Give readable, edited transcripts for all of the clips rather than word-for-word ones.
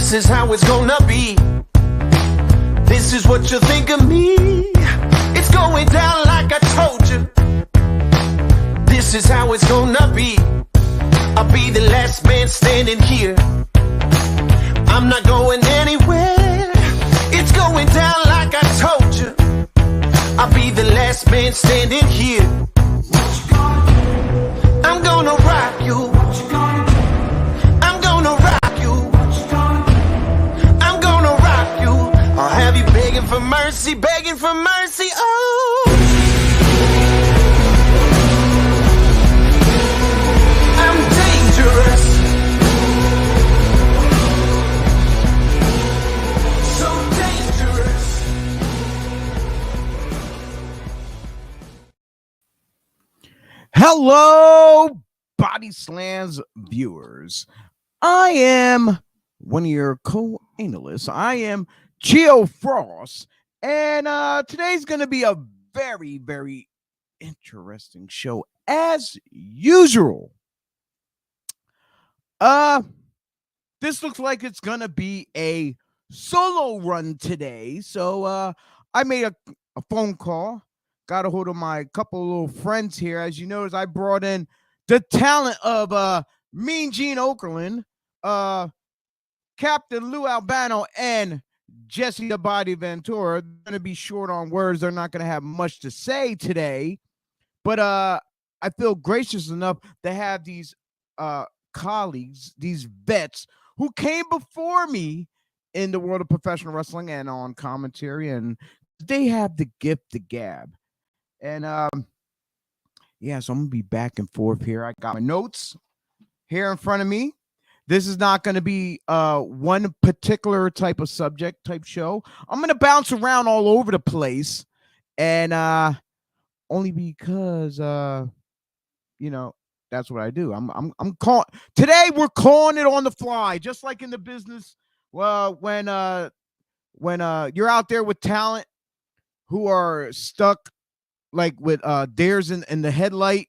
This is how it's gonna be. This is what you think of me. It's going down like I told you. This is how it's gonna be. I'll be the last man standing here. I'm not going anywhere. It's going down like I told you. I'll be the last man standing here. What you gonna do? I'm gonna rock you. What you gonna do? I'm gonna rock you. What you gonna do? I'm gonna rock you. I'll have you begging for mercy, begging for mercy. Oh, I'm dangerous. Hello, BodySlams viewers. I am one of your co-analysts. I am Geo Frost, and today's going to be a very, very interesting show as usual. This looks like it's going to be a solo run today, so I made a phone call. Got a hold of my couple little friends here. As you notice, I brought in the talent of Mean Gene Okerlund, Captain Lou Albano, and Jesse the Body Ventura. They're going to be short on words. They're not going to have much to say today. But I feel gracious enough to have these colleagues, these vets, who came before me in the world of professional wrestling and on commentary, and they have the gift of gab. And yeah, so I'm gonna be back and forth here. I got my notes here in front of me. This is not going to be one particular type of subject type show. I'm gonna bounce around all over the place, and only because you know, that's what I do. I'm calling today. We're calling it on the fly, just like in the business. Well, when you're out there with talent who are stuck like with dares in the headlight.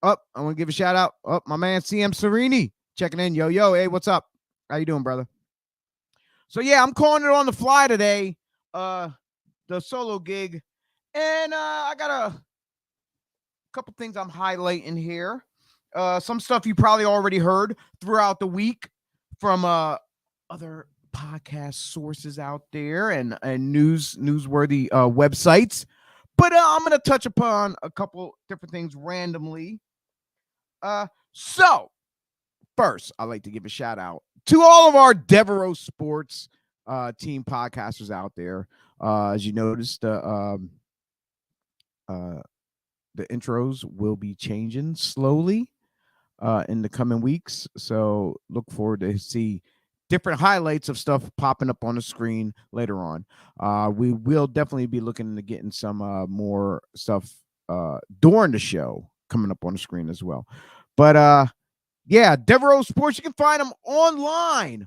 I want to give a shout out. My man CM Serini checking in. Yo, hey, what's up? How you doing, brother? So yeah, I'm calling it on the fly today. The solo gig, and I got a couple things I'm highlighting here. Some stuff you probably already heard throughout the week from other podcast sources out there and newsworthy websites. But I'm going to touch upon a couple different things randomly. So, first, I'd like to give a shout out to all of our Devereaux Sports team podcasters out there. As you noticed, the intros will be changing slowly in the coming weeks. So, look forward to see different highlights of stuff popping up on the screen later on. We will definitely be looking into getting some more stuff during the show coming up on the screen as well. But yeah, Devereaux Sports, you can find them online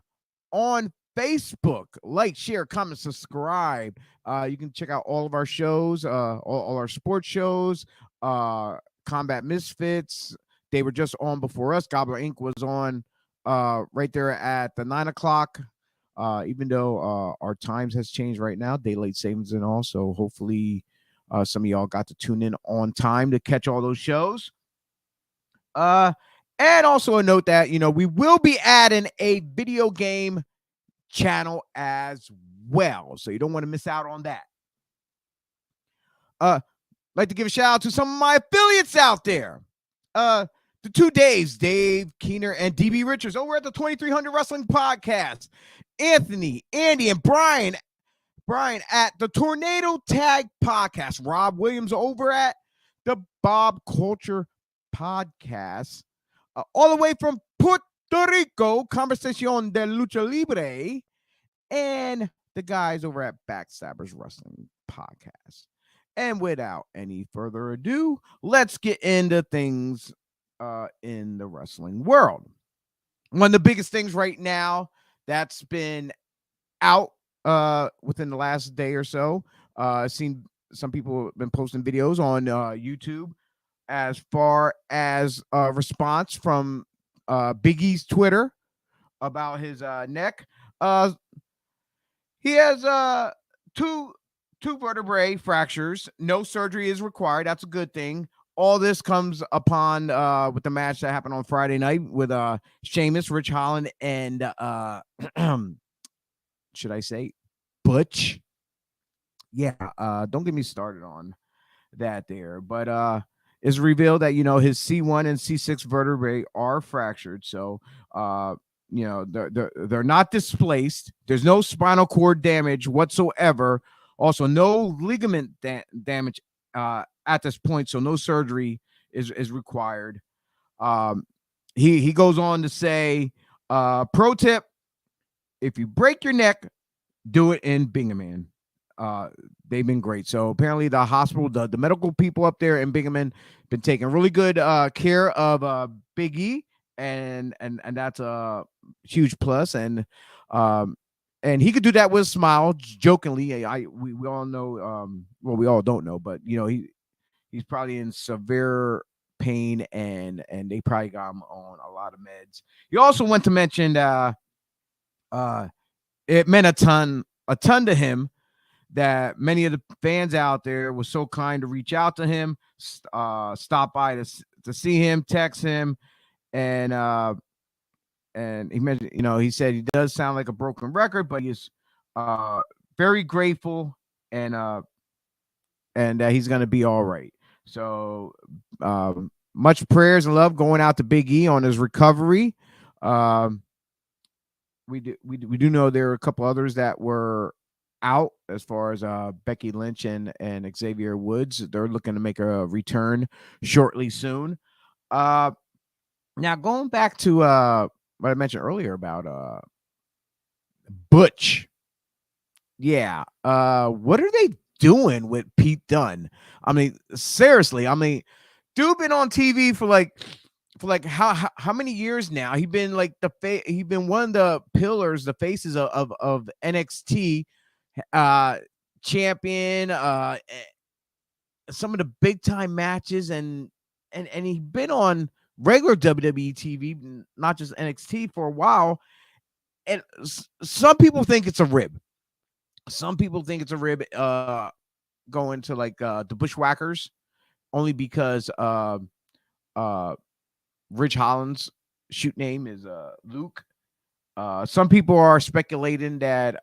on Facebook. Like, share, comment, subscribe. You can check out all of our shows, all our sports shows, Combat Misfits. They were just on before us. Gobbler Inc. was on right there at the 9 o'clock, even though our times has changed right now, daylight savings and all. So hopefully some of y'all got to tune in on time to catch all those shows. And also a note that, we will be adding a video game channel as well. So you don't want to miss out on that. Like to give a shout out to some of my affiliates out there. The two Daves, Dave Keener and DB Richards, over at the 2300 Wrestling Podcast. Anthony, Andy, and Brian at the Tornado Tag Podcast. Rob Williams over at the Bob Culture Podcast. All the way from Puerto Rico, Conversación de Lucha Libre. And the guys over at Backstabbers Wrestling Podcast. And without any further ado, let's get into things in the wrestling world. One of the biggest things right now that's been out within the last day or so, I've seen some people have been posting videos on YouTube as far as a response from Big E's Twitter about his neck. Uh, he has two vertebrae fractures. No surgery is required. That's a good thing. All this comes upon with the match that happened on Friday night with Sheamus, Rich Holland, and should I say Butch? Yeah, don't get me started on that there. But it's revealed that his C1 and C6 vertebrae are fractured. So they're not displaced. There's no spinal cord damage whatsoever. Also, no ligament damage at this point. So no surgery is required. He goes on to say, pro tip: if you break your neck, do it in Binghamton. They've been great. So apparently the hospital, the medical people up there in Binghamton been taking really good care of Big E, and that's a huge plus. And he could do that with a smile, jokingly. We all know, well, we all don't know, but he's probably in severe pain, and they probably got him on a lot of meds. He also went to mention it meant a ton to him that many of the fans out there were so kind to reach out to him, stop by to see him, text him, and he mentioned, he said he does sound like a broken record, but he's very grateful, and that he's going to be all right. So much prayers and love going out to Big E on his recovery. We do know there are a couple others that were out, as far as Becky Lynch and Xavier Woods. They're looking to make a return shortly soon. Now going back to what I mentioned earlier about Butch. Yeah. What are they doing with Pete Dunne? I mean, seriously. I mean, dude been on TV for like how many years now? He's been like he's been one of the pillars, the faces of NXT, champion, some of the big time matches, and he's been on regular WWE TV, not just NXT, for a while. And some people think it's a rib. Some people think it's a rib going to like the Bushwhackers, only because Rich Holland's shoot name is Luke. Some people are speculating that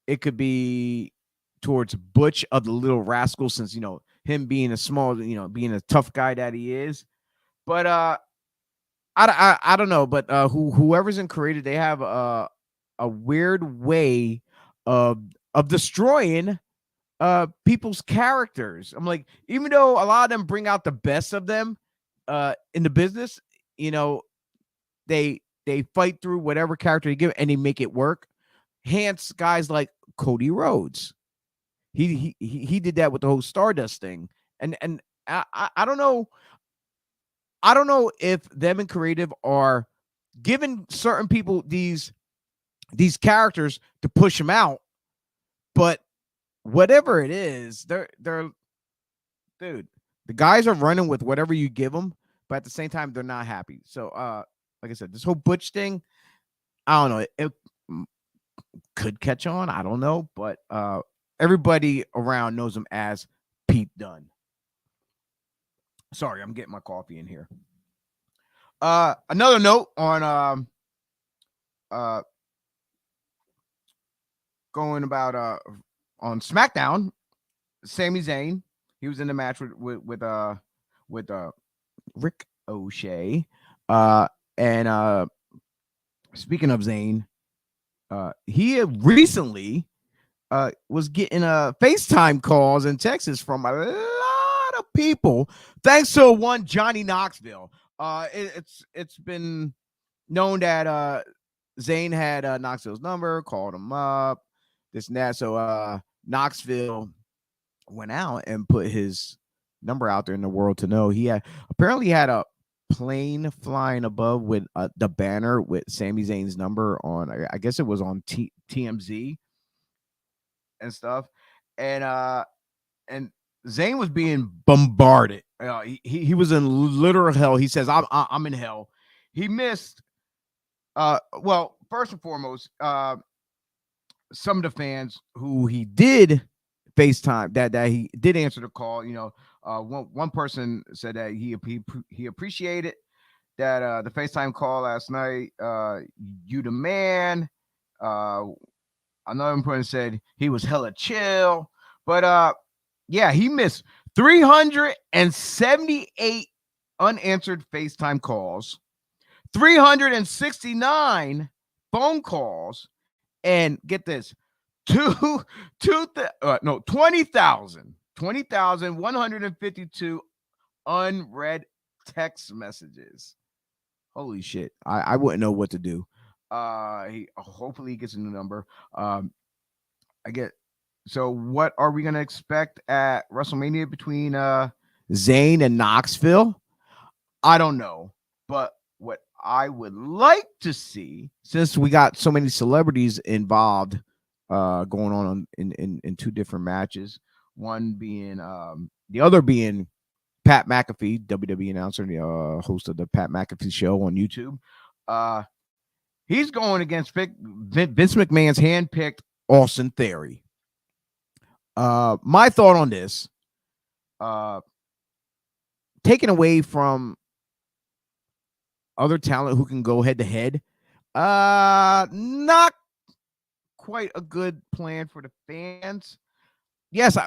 it could be towards Butch of the Little Rascal, since him being a small, being a tough guy that he is. But I don't know. But whoever's in creative, they have a weird way of destroying people's characters. I'm like, even though a lot of them bring out the best of them in the business, they fight through whatever character they give and they make it work. Hence, guys like Cody Rhodes, he did that with the whole Stardust thing, and I don't know. I don't know if them in creative are giving certain people these characters to push them out, but whatever it is, they're dude. The guys are running with whatever you give them, but at the same time, they're not happy. So, like I said, this whole Butch thing, I don't know. It could catch on. I don't know, but everybody around knows him as Pete Dunne. Sorry, I'm getting my coffee in here. Another note on going about on SmackDown, Sami Zayn, he was in the match with Rick O'Shea. And speaking of Zayn, he recently was getting FaceTime calls in Texas from a lot of people, thanks to one Johnny Knoxville. It's been known that Zayn had Knoxville's number, called him up, this and that. So Knoxville went out and put his number out there in the world to know. He apparently had a plane flying above with the banner with Sami Zayn's number on. I guess it was on TMZ and stuff. And Zayn was being bombarded. He was in literal hell. He says, I'm in hell. He missed. Well, first and foremost, some of the fans who he did FaceTime that he did answer the call. One person said that he appreciated that the FaceTime call last night. You the man. Another person said he was hella chill, but yeah, he missed 378 unanswered FaceTime calls, 369 phone calls, and get this, 20,152 unread text messages. Holy shit. I wouldn't know what to do. Hopefully he gets a new number. So what are we gonna expect at WrestleMania between Zayn and Knoxville? I don't know. But what I would like to see, since we got so many celebrities involved going on in two different matches, one being the other being Pat McAfee, WWE announcer, the host of the Pat McAfee show on YouTube. He's going against Vince McMahon's handpicked Austin Theory. My thought on this, taken away from other talent who can go head to head, not quite a good plan for the fans. Yes,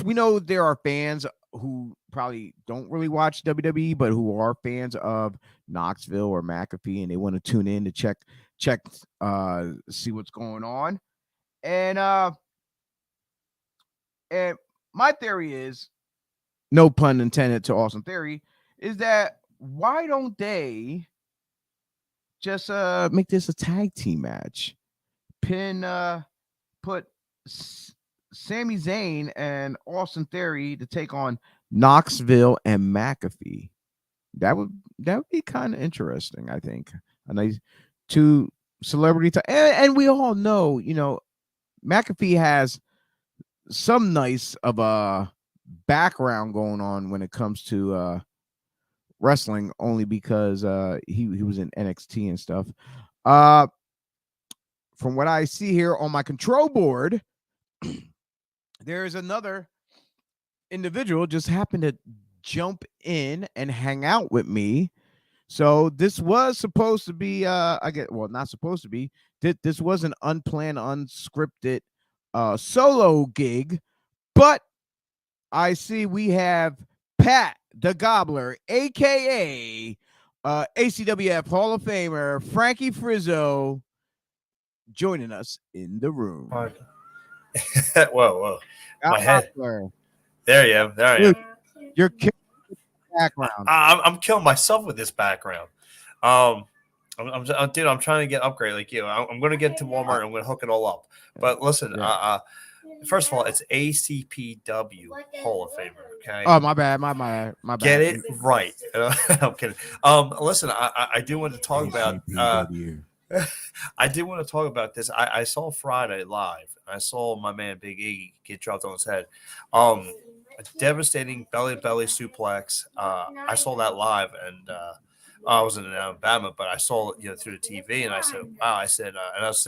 we know there are fans who probably don't really watch WWE, but who are fans of Knoxville or McAfee, and they want to tune in to check, see what's going on. And my theory is, no pun intended to Austin Theory, is that why don't they just make this a tag team match? Put Sami Zayn and Austin Theory to take on Knoxville and McAfee. That would be kind of interesting, I think. A nice two celebrity and we all know, McAfee has some nice of a background going on when it comes to wrestling, only because he was in NXT and stuff. From what I see here on my control board, there is another individual just happened to jump in and hang out with me. So this was supposed to be not supposed to be. This was an unplanned, unscripted solo gig, but I see we have Pat the Gobbler, aka ACWF Hall of Famer Frankie Frizzo, joining us in the room. Whoa. My head. There you go. There you go. You're killing the background. I'm killing myself with this background. I'm trying to get upgrade like you. I'm going to get to Walmart. I'm going to hook it all up. But listen, first of all, it's ACPW Hall of Famer. Okay. Oh, my bad. Get it right. I'm kidding. Listen, I do want to talk about. I did want to talk about this. I saw Friday live. I saw my man Big E get dropped on his head. A devastating belly-to-belly suplex. I saw that live, and I wasn't in Alabama, but I saw it, through the TV, and I said, "Wow!" I said, and I was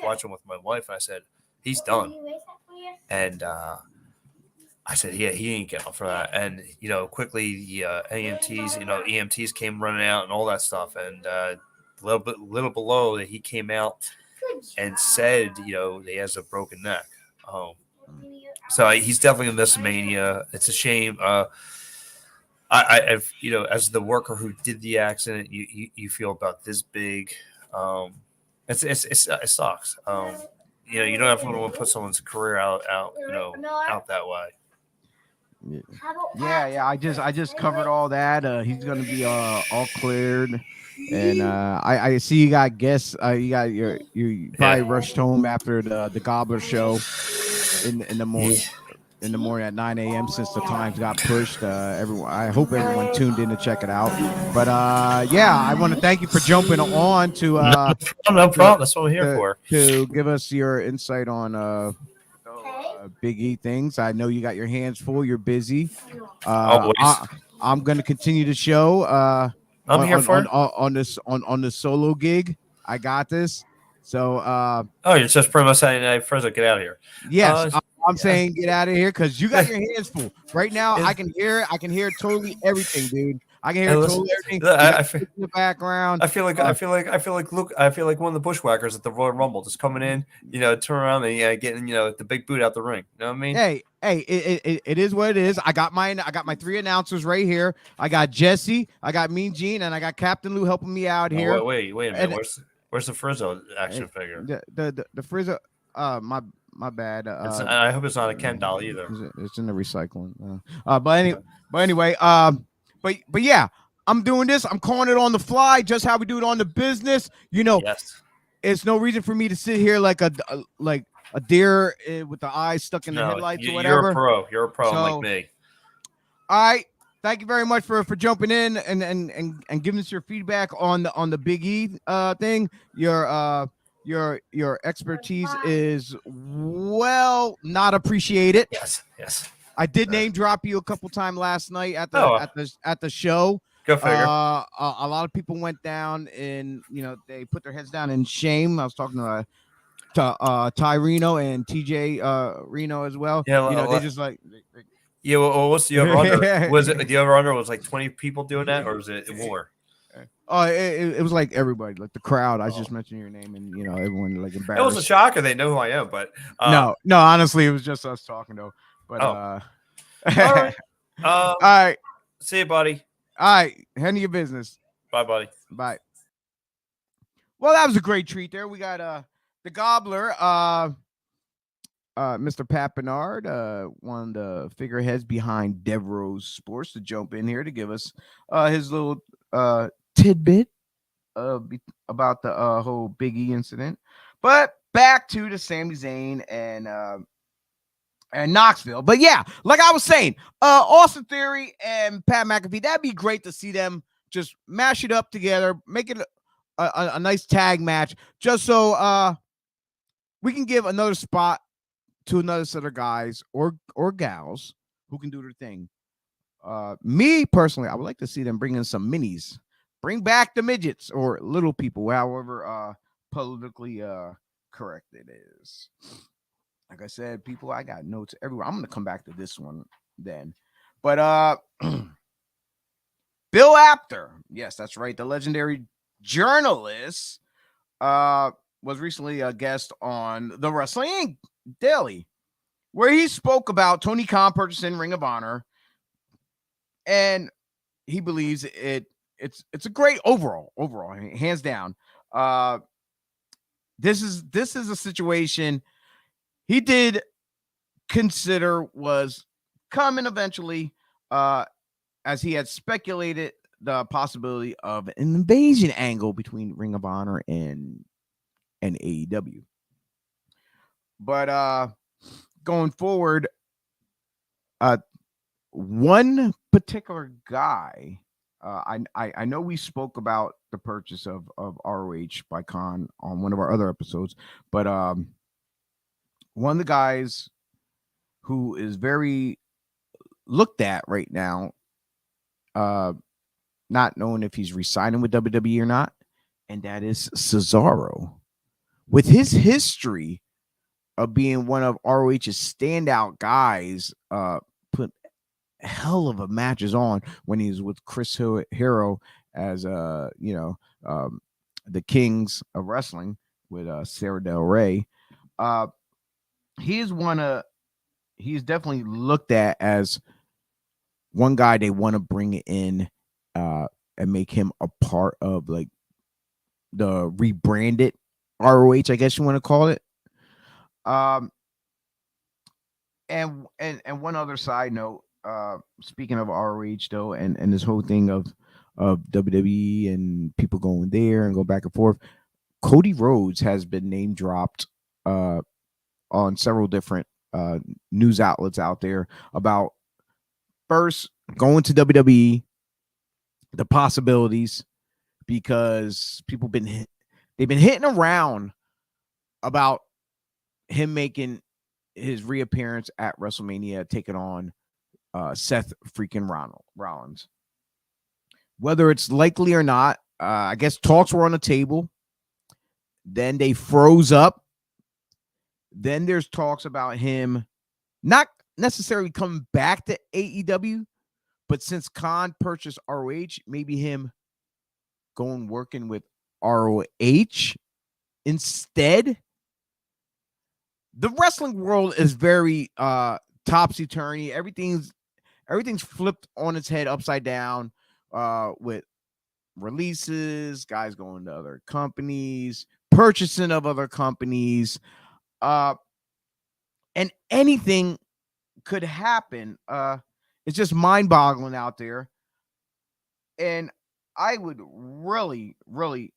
watching with my wife, and I said, "He's done." And I said, "Yeah, he ain't getting up for that." And quickly the EMTs came running out and all that stuff, and little below that he came out and said, that he has a broken neck. So he's definitely gonna miss Mania. It's a shame. I've as the worker who did the accident, you feel about this big. It sucks. You don't have to put someone's career out that way. Yeah. I just covered all that. He's gonna be all cleared. And I see you got guests. You probably rushed home after the Gobbler show in the morning. In the morning at 9 a.m. since the times got pushed. I hope everyone tuned in to check it out. But I want to thank you for jumping on to no problem. That's what we're here for. To give us your insight on Big E things. I know you got your hands full. You're busy. I'm going to continue the show. I'm here for on this solo gig. I got this. So Oh, you're just pretty much saying, "Hey, Frizzo, get out of here." yes, I'm Yeah. saying get out of here because you got your hands full right now. Yeah. I can hear totally everything, dude. I can hear And listen, totally everything. I, You got I, feel, in the background. I feel like one of the bushwhackers at the Royal Rumble, just coming in, turn around and getting the big boot out the ring. You know what I mean? Hey, it is what it is. I got my 3 announcers right here. I got Jesse, I got Mean Gene, and I got Captain Lou helping me out here. No, wait a minute. And Where's the Frizzo action figure? the Frizzo, my bad. I hope it's not a Ken doll either. It's in the recycling. But anyway, but yeah, I'm doing this. I'm calling it on the fly, just how we do it on the business. Yes. It's no reason for me to sit here like a deer with the eyes stuck in the headlights or whatever. You're a pro, like me. All right. Thank you very much for jumping in and giving us your feedback on the Big E thing. Your expertise is not appreciated. Yes. I did name drop you a couple times last night at the show. Go figure. A lot of people went down and they put their heads down in shame. I was talking to Ty Reno and TJ Reno as well. Yeah, they just like. Yeah, well, what's the over under? Was it the over under was like 20 people doing that, or was it more? Oh, it was like everybody, like the crowd. I was just mentioning your name, and everyone like embarrassed. It was a shocker. They know who I am, but no, honestly, it was just us talking though. But all right, all right. See you, buddy. All right, handle your business. Bye, buddy. Bye. Well, that was a great treat there. We got the Gobbler, Mr. Pat Bernard, one of the figureheads behind Devereaux Sports, to jump in here to give us his little tidbit about the whole Big E incident. But back to the Sami Zayn and Knoxville. But yeah, like I was saying, Austin Theory and Pat McAfee, that'd be great to see them just mash it up together, make it a nice tag match, just so we can give another spot to another set of guys or gals who can do their thing. Me personally, I would like to see them bring in some minis, bring back the midgets or little people, however politically correct it is. Like I said, people, I got notes everywhere. I'm going to come back to this one then. But Bill Apter, yes, that's right, the legendary journalist, was recently a guest on the Wrestling Inc. Daily, where he spoke about Tony Khan purchasing Ring of Honor, and he believes it's a great overall, hands down. This is a situation he did consider was coming eventually, as he had speculated the possibility of an invasion angle between Ring of Honor and AEW. But going forward, one particular guy, I know we spoke about the purchase of ROH by Khan on one of our other episodes, but one of the guys who is very looked at right now, not knowing if he's re-signing with WWE or not, and that is Cesaro. With his history of being one of ROH's standout guys, put a hell of a matches on when he was with Chris Hero as the Kings of Wrestling with Sarah Del Rey. He's definitely looked at as one guy they want to bring in and make him a part of like the rebranded ROH, I guess you want to call it. And one other side note, speaking of ROH though, and this whole thing of WWE and people going there and go back and forth, Cody Rhodes has been name dropped on several different news outlets out there about first going to WWE, the possibilities, because they've been hitting around about him making his reappearance at WrestleMania, taking on Seth freaking Rollins. Whether it's likely or not, I guess talks were on the table. Then they froze up. Then there's talks about him not necessarily coming back to AEW, but since Khan purchased ROH, maybe him going working with ROH instead. The wrestling world is very topsy-turvy. Everything's flipped on its head, upside down, with releases, guys going to other companies, purchasing of other companies, and anything could happen. It's just mind-boggling out there. And I would really, really,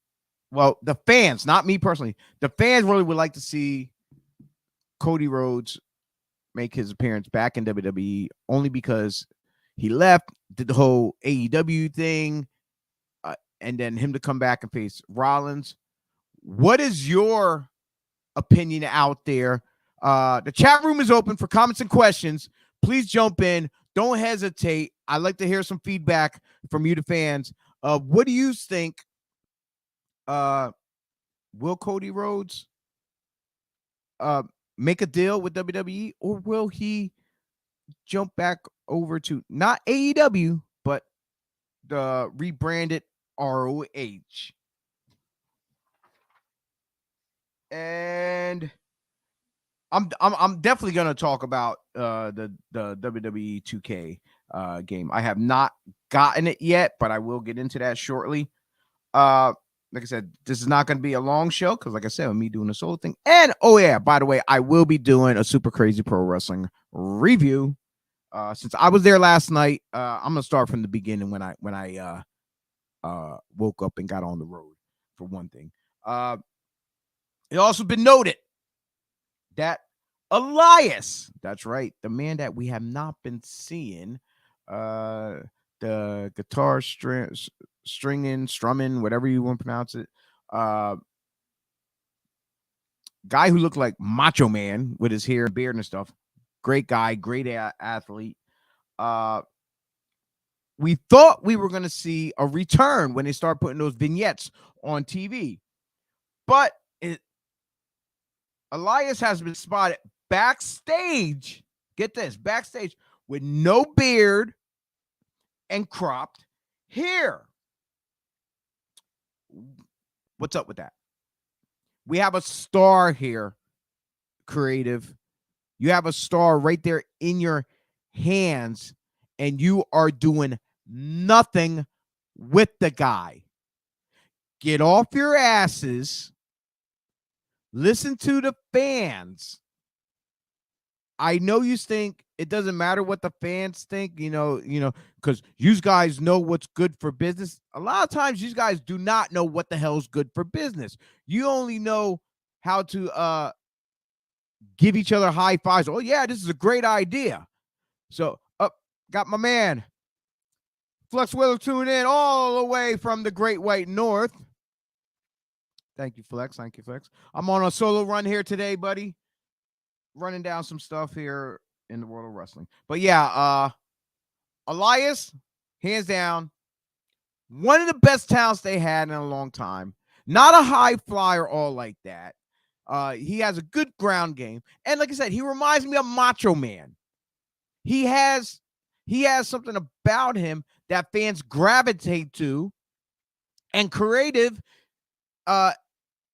well, the fans, not me personally, the fans really would like to see Cody Rhodes make his appearance back in WWE, only because he left, did the whole AEW thing, and then him to come back and face Rollins. What is your opinion out there? The chat room is open for comments and questions. Please jump in. Don't hesitate. I'd like to hear some feedback from you, the fans. What do you think? Will Cody Rhodes make a deal with WWE, or will he jump back over to not AEW, but the rebranded ROH? And I'm definitely gonna talk about the WWE 2K game. I have not gotten it yet, but I will get into that shortly. Like I said, this is not going to be a long show because, like I said, with me doing a solo thing. And oh yeah, by the way, I will be doing a Super Crazy Pro Wrestling review. Since I was there last night, I'm gonna start from the beginning when I woke up and got on the road. For one thing, it also been noted that Elias, that's right, the man that we have not been seeing, the guitar strumming, whatever you want to pronounce it, guy who looked like Macho Man with his hair and beard and stuff. Great guy, great athlete. We thought we were going to see a return when they start putting those vignettes on TV, but Elias has been spotted backstage. Get this, backstage with no beard and cropped hair. What's up with that? We have a star here, creative. You have a star right there in your hands, and you are doing nothing with the guy. Get off your asses. Listen to the fans. I know you think it doesn't matter what the fans think, because you guys know what's good for business. A lot of times you guys do not know what the hell's good for business. You only know how to give each other high fives. Oh, yeah, this is a great idea. So, got my man, Flex Wheeler, tuning in all the way from the Great White North. Thank you, Flex. Thank you, Flex. I'm on a solo run here today, buddy. Running down some stuff here in the world of wrestling. But yeah, Elias, hands down, one of the best talents they had in a long time. Not a high flyer all like that. He has a good ground game. And like I said, he reminds me of Macho Man. He has something about him that fans gravitate to. And creative, and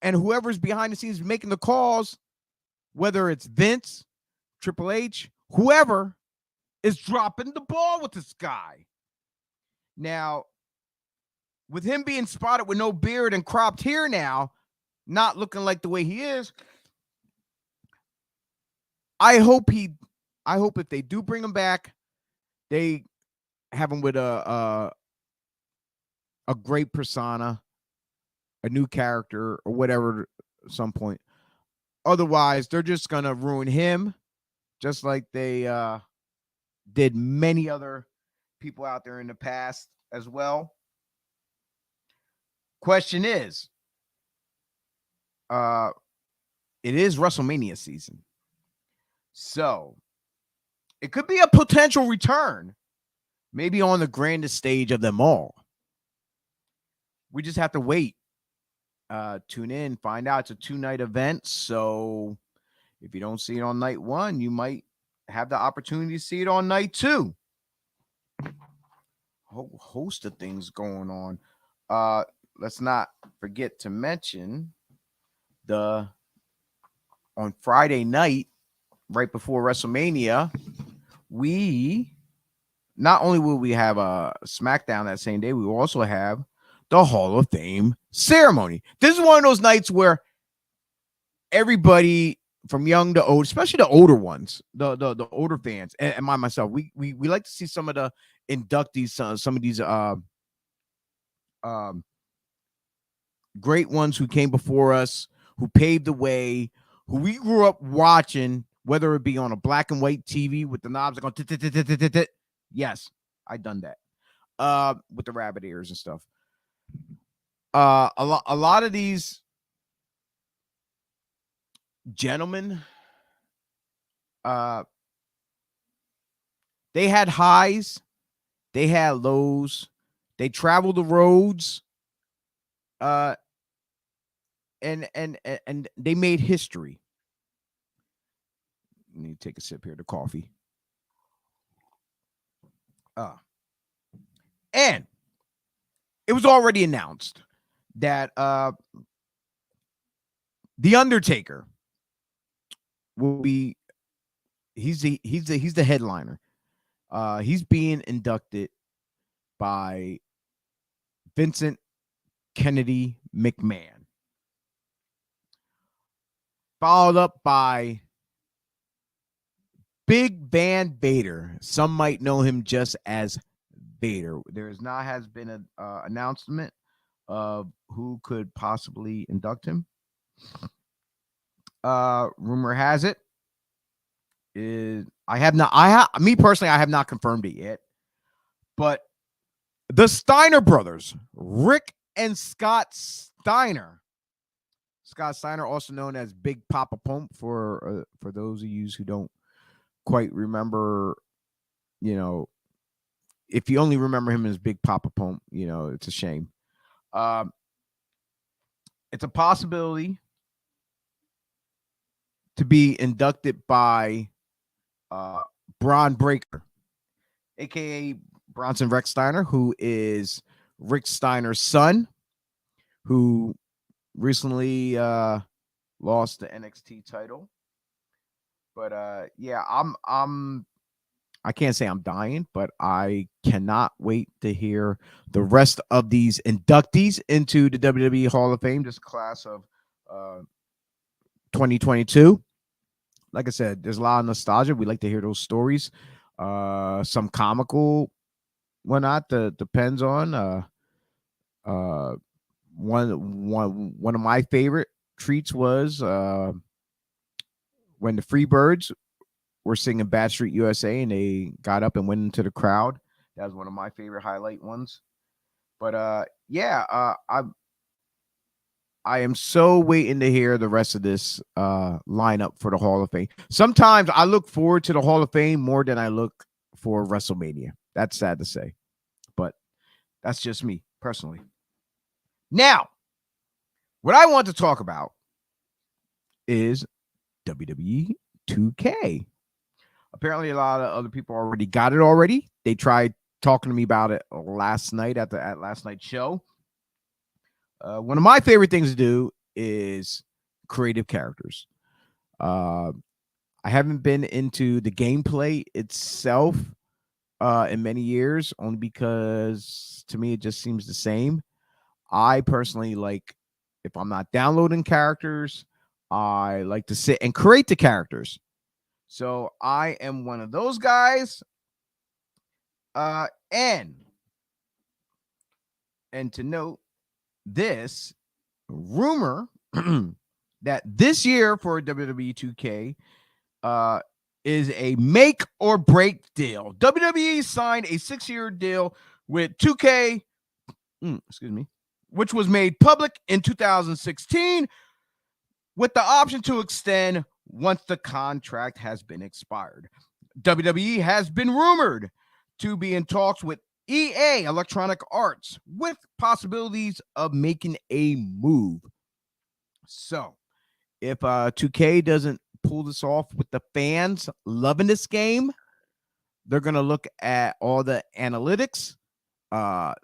whoever's behind the scenes making the calls, whether it's Vince, Triple H, whoever, is dropping the ball with this guy. Now, with him being spotted with no beard and cropped hair now, not looking like the way he is, I hope if they do bring him back, they have him with a great persona, a new character, or whatever at some point. Otherwise, they're just going to ruin him, just like they did many other people out there in the past as well. Question is, it is WrestleMania season. So, it could be a potential return, maybe on the grandest stage of them all. We just have to wait Tune in, find out. It's a 2-night event. So if you don't see it on night 1, you might have the opportunity to see it on night 2. Whole host of things going on. Let's not forget to mention on Friday night, right before WrestleMania, we not only will we have a SmackDown that same day, we will also have the Hall of Fame ceremony. This is one of those nights where everybody from young to old, especially the older ones, the older fans, and myself, we like to see some of the inductees, some of these great ones who came before us, who paved the way, who we grew up watching, whether it be on a black and white TV with the knobs that go. Yes, I done that. With the rabbit ears and stuff. A lot of these gentlemen, they had highs, they had lows, they traveled the roads, and they made history. Let me take a sip here of the coffee. And it was already announced that The Undertaker will be he's the headliner. He's being inducted by Vincent Kennedy McMahon, followed up by Big Van Vader. Some might know him just as Vader. There has been an announcement of who could possibly induct him. Rumor has it is me personally, I have not confirmed it yet, but the Steiner brothers, Rick and Scott Steiner, also known as Big Papa Pump for those of you who don't quite remember, if you only remember him as Big Papa Pump, it's a shame. It's a possibility to be inducted by Braun Breaker, aka Bronson Rex Steiner, who is Rick Steiner's son, who recently lost the NXT title. But yeah, I can't say I'm dying, but I cannot wait to hear the rest of these inductees into the WWE Hall of Fame, this class of 2022. Like I said, there's a lot of nostalgia. We like to hear those stories. Some comical, whatnot. Depends on. One of my favorite treats was when the Freebirds were singing Bad Street USA and they got up and went into the crowd. That was one of my favorite highlight ones. But yeah, I am so waiting to hear the rest of this lineup for the Hall of Fame. Sometimes I look forward to the Hall of Fame more than I look for WrestleMania. That's sad to say, but that's just me personally. Now, what I want to talk about is WWE 2K. Apparently, a lot of other people already got it already. They tried talking to me about it last night at last night's show. One of my favorite things to do is creative characters. I haven't been into the gameplay itself in many years, only because to me it just seems the same. I personally like, if I'm not downloading characters, I like to sit and create the characters. So I am one of those guys. And to note, this rumor that this year for WWE 2K is a make or break deal. WWE signed a 6-year deal with 2K, which was made public in 2016 with the option to extend once the contract has been expired. WWE has been rumored to be in talks with EA, Electronic Arts, with possibilities of making a move So if 2K doesn't pull this off with the fans loving this game, they're going to look at all the analytics,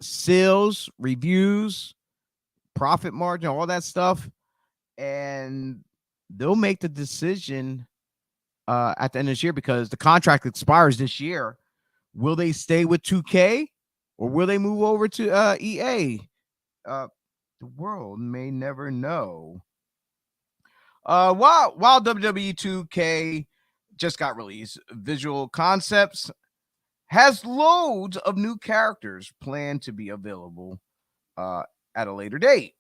sales, reviews, profit margin, all that stuff, and they'll make the decision at the end of this year because the contract expires this year. Will they stay with 2K or will they move over to EA? The world may never know. While WWE 2K just got released, Visual Concepts has loads of new characters planned to be available at a later date.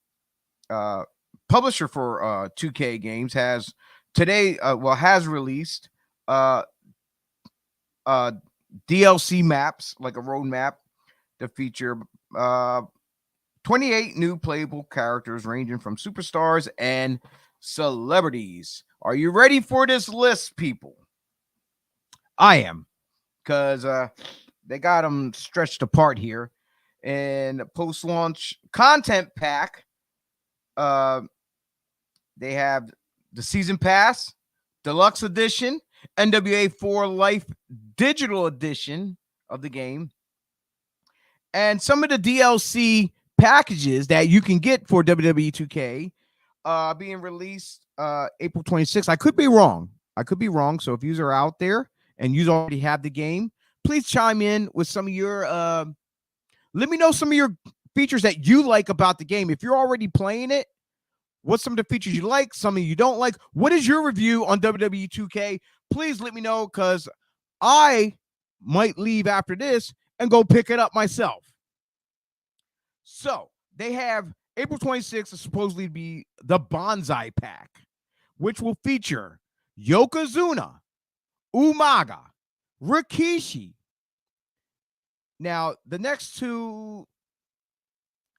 Publisher for 2K games has released DLC maps, like a roadmap to feature 28 new playable characters ranging from superstars and celebrities. Are you ready for this list, people? I am, because they got them stretched apart here. And post-launch content pack, they have the season pass, deluxe edition, NWA 4 Life digital edition of the game, and some of the DLC packages that you can get for WWE 2K being released April 26th. I could be wrong. So if you are out there and you already have the game, please chime in with some of your let me know some of your features that you like about the game. If you're already playing it, what's some of the features you like, some of you don't like? What is your review on WWE 2K? Please let me know, because I might leave after this and go pick it up myself. So they have April 26th is supposedly to be the Bonsai Pack, which will feature Yokozuna, Umaga, Rikishi. Now, the next two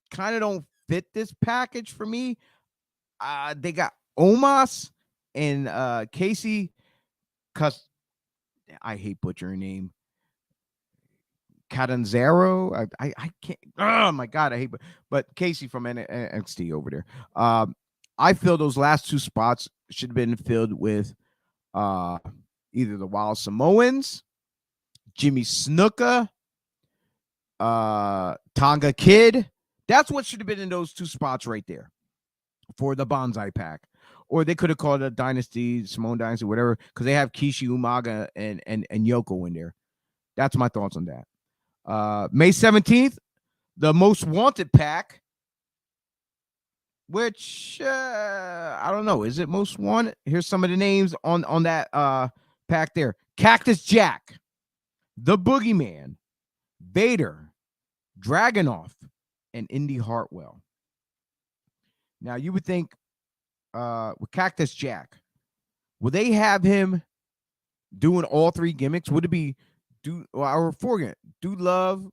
kind of don't fit this package for me. They got Omos and Casey, because I hate butchering name. Catanzaro. I can't. Oh my god, I hate. But Casey from NXT over there. I feel those last two spots should have been filled with either the Wild Samoans, Jimmy Snuka, Tonga Kid. That's what should have been in those two spots right there for the Bonsai Pack. Or they could have called it a Dynasty, Simone Dynasty, whatever, because they have Kishi, Umaga, and Yoko in there. That's my thoughts on that. May 17th, the Most Wanted Pack, which I don't know. Is it Most Wanted? Here's some of the names on that pack there. Cactus Jack, The Boogeyman, Vader, Dragunov, and Indy Hartwell. Now, you would think with Cactus Jack, will they have him doing all three gimmicks? Would it be Dude Love,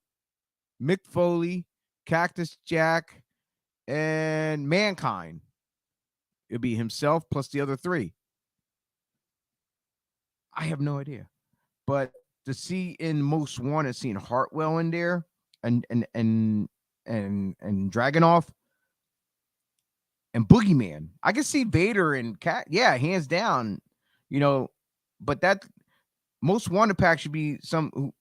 Mick Foley, Cactus Jack, and Mankind? It'd be himself plus the other three. I have no idea. But to see in Most Wanted, seeing Hartwell in there and Dragunov and Boogeyman, I can see Vader and Cat. Yeah, hands down. But that Most Wanted pack should be some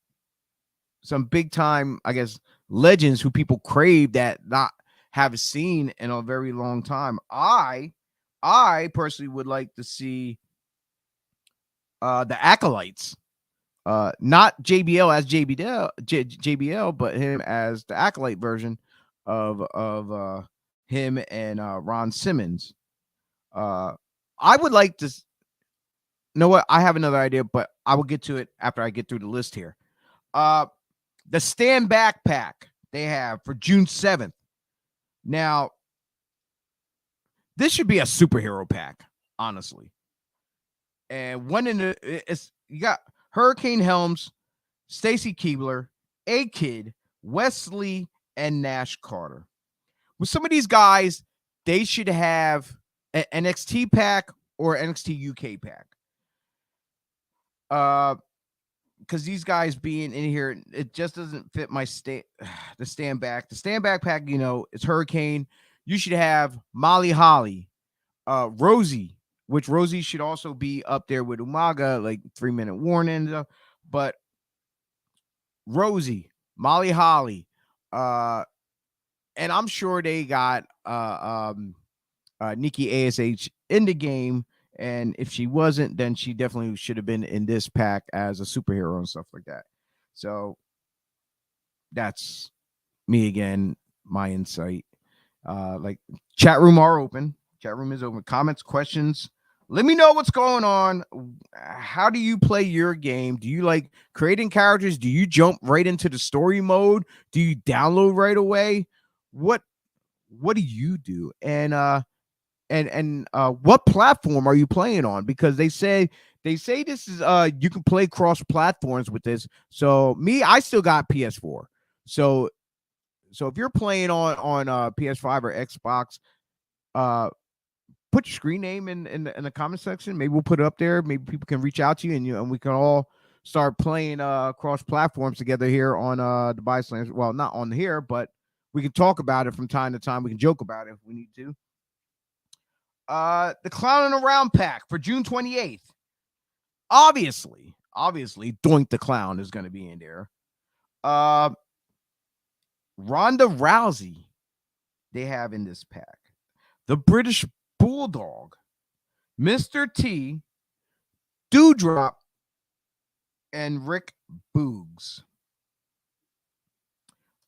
big time, I guess, legends who people crave that not have seen in a very long time. I personally would like to see the Acolytes, not JBL as JBL, but him as the Acolyte version of him and Ron Simmons. I would like to. You know what? I have another idea, but I will get to it after I get through the list here. The Stand Back Pack they have for June 7th. Now, this should be a superhero pack, honestly. And you got Hurricane Helms, Stacy Keibler, A-Kid, Wesley, and Nash Carter. With some of these guys, they should have an NXT pack or NXT UK pack. Because these guys being in here, it just doesn't fit my the stand back. The stand back pack, it's Hurricane. You should have Molly Holly, Rosie, which Rosie should also be up there with Umaga, like 3-minute warning. But Rosie, Molly Holly, and I'm sure they got Nikki ASH in the game. And if she wasn't, then she definitely should have been in this pack as a superhero and stuff like that. So that's me again, my insight. Like, chat room are open. Chat room is open. Comments, questions. Let me know what's going on. How do you play your game? Do you like creating characters? Do you jump right into the story mode? Do you download right away? What do you do? And what platform are you playing on? Because they say this is you can play cross platforms with this. So me, I still got PS4. So if you're playing on PS5 or Xbox, put your screen name in the comment section. Maybe we'll put it up there. Maybe people can reach out to you, and we can all start playing cross platforms together here on the BodySlams. Well, not on here, but we can talk about it from time to time. We can joke about it if we need to. The Clowning Around pack for June 28th. Obviously, Doink the Clown is going to be in there. Ronda Rousey, they have in this pack. The British Bulldog, Mr. T, Dewdrop, and Rick Boogs.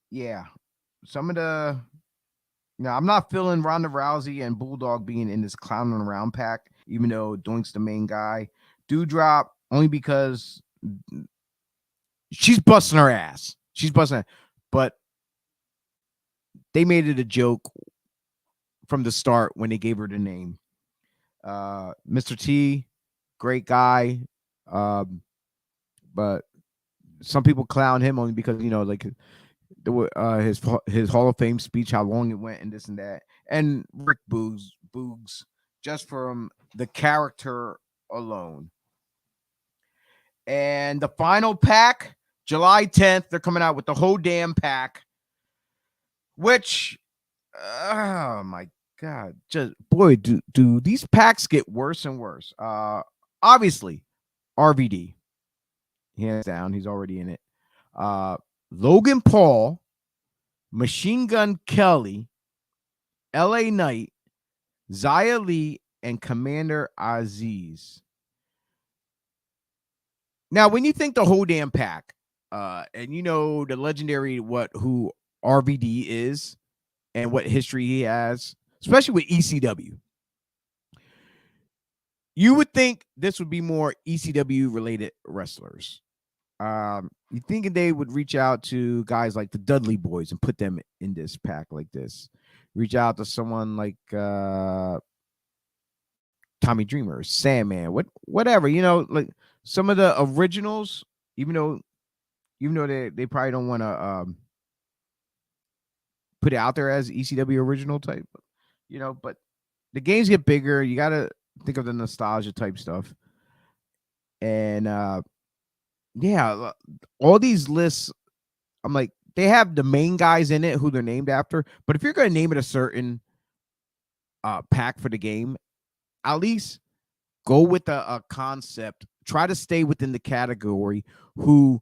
Yeah, some of the... Now, I'm not feeling Ronda Rousey and Bulldog being in this Clowning Around pack, even though Doink's the main guy. Dewdrop, only because she's busting her ass. But they made it a joke from the start when they gave her the name. Mr. T, great guy. But some people clown him only because, like his Hall of Fame speech, how long it went, and this and that. And Rick Boogs, just from the character alone. And the final pack, July 10th, they're coming out with the whole damn pack, which, oh my God, just boy, do these packs get worse and worse. Obviously, RVD, hands down, he's already in it. Logan Paul, Machine Gun Kelly, LA Knight, Zia Lee, and Commander Aziz. Now, when you think the whole damn pack, and the legendary who RVD is and what history he has, especially with ECW, you would think this would be more ECW related wrestlers. You think they would reach out to guys like the Dudley Boys and put them in this pack like this? Reach out to someone like Tommy Dreamer, Sandman, whatever, like some of the originals, even though they probably don't want to put it out there as ECW original type, but the games get bigger. You got to think of the nostalgia type stuff. And yeah, all these lists, I'm like, they have the main guys in it who they're named after. But if you're going to name it a certain pack for the game, at least go with a concept. Try to stay within the category who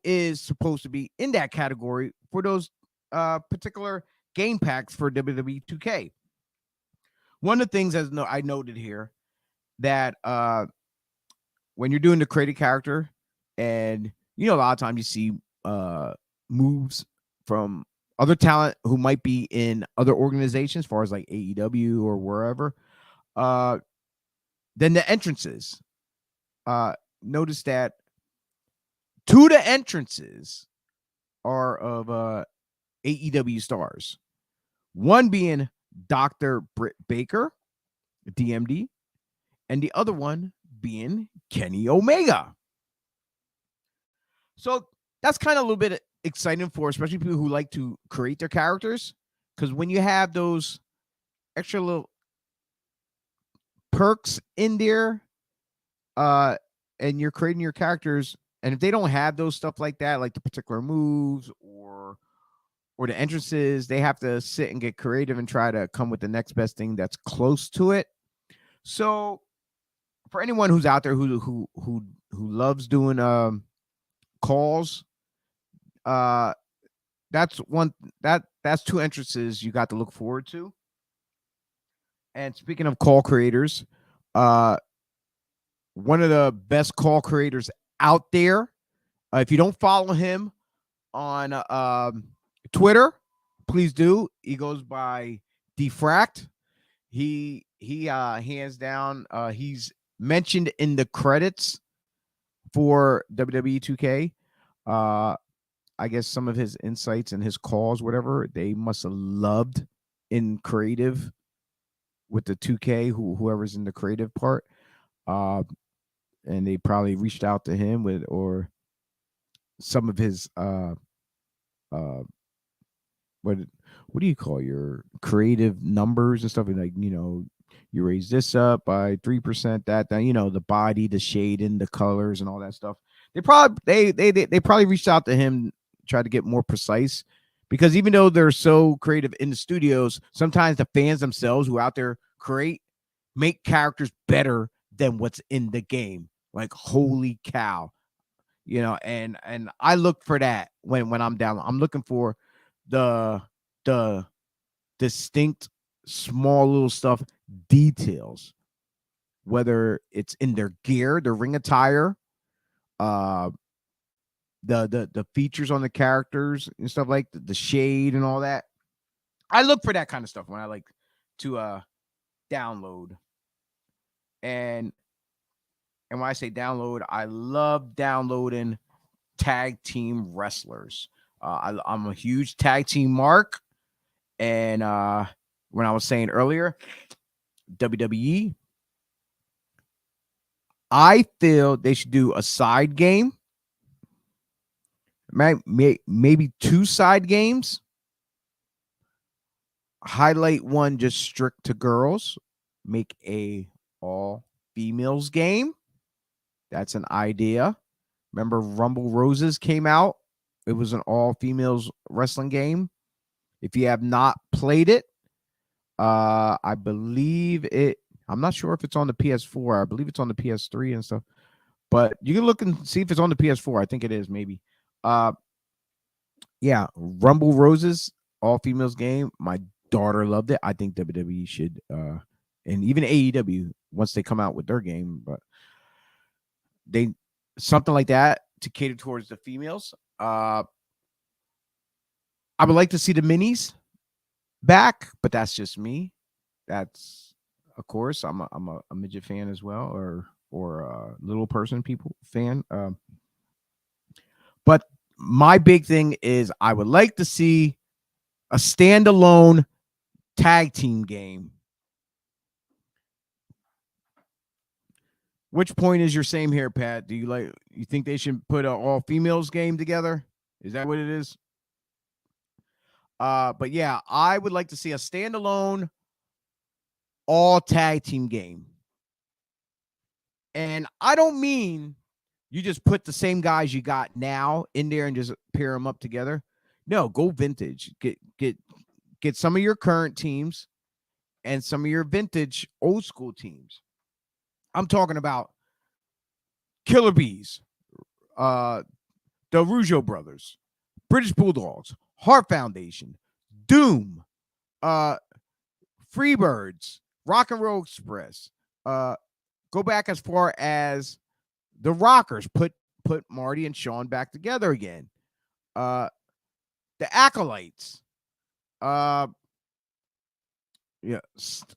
is supposed to be in that category for those particular game packs for WWE 2K. One of the things I noted here that when you're doing the created character, and a lot of times you see moves from other talent who might be in other organizations, as far as like AEW or wherever, then the entrances. Notice that 2 of the entrances are of AEW stars. One being Dr. Britt Baker, DMD, and the other one being Kenny Omega. So that's kind of a little bit exciting for especially people who like to create their characters, because when you have those extra little perks in there, and you're creating your characters, and if they don't have those stuff like that, like the particular moves or the entrances, they have to sit and get creative and try to come with the next best thing that's close to it. So for anyone who's out there who loves doing calls, uh that's one that's two entrances you got to look forward to. And speaking of call creators, uh one of the best call creators out there, if you don't follow him on Twitter, please do. He goes by Defract. He hands down, he's mentioned in the credits for WWE 2K. I guess some of his insights and his calls, whatever, they must have loved in creative with the 2K, whoever's in the creative part. And they probably reached out to him with, or some of his what what do you call your creative numbers and stuff, like, you raise this up by 3%, that the body, the shading, the colors, and all that stuff. They probably reached out to him, tried to get more precise, because even though they're so creative in the studios, sometimes the fans themselves who out there make characters better than what's in the game. Like, holy cow. And I look for that when I'm down. I'm looking for the distinct small little stuff, details, whether it's in their gear, their ring attire, the features on the characters and stuff, like the shade and all that. I look for that kind of stuff when I like to download. And when I say download, I love downloading tag team wrestlers. I'm a huge tag team mark. And when I was saying earlier, WWE, I feel they should do a side game, maybe 2 side games. Highlight one just strict to girls. Make a all females game. That's an idea. Remember Rumble Roses came out? It was an all females wrestling game. If you have not played it, I believe it. I'm not sure if it's on the PS4. I believe it's on the PS3 and stuff. But you can look and see if it's on the PS4. I think it is, maybe. Yeah, Rumble Roses, all females game. My daughter loved it. I think WWE should, and even AEW, once they come out with their game, but they something like that to cater towards the females. I would like to see the minis back, but that's just me. That's, of course, I'm a midget fan as well, or a little person people fan. But my big thing is I would like to see a standalone tag team game. Which point is your same here, Pat? Do you think they should put an all females game together? Is that what it is? But yeah, I would like to see a standalone all tag team game. And I don't mean you just put the same guys you got now in there and just pair them up together. No, go vintage. Get some of your current teams and some of your vintage old school teams. I'm talking about Killer Bees, the Rougeau Brothers, British Bulldogs, Heart Foundation, Doom, Freebirds, Rock and Roll Express. Go back as far as the Rockers. Put Marty and Sean back together again. The Acolytes.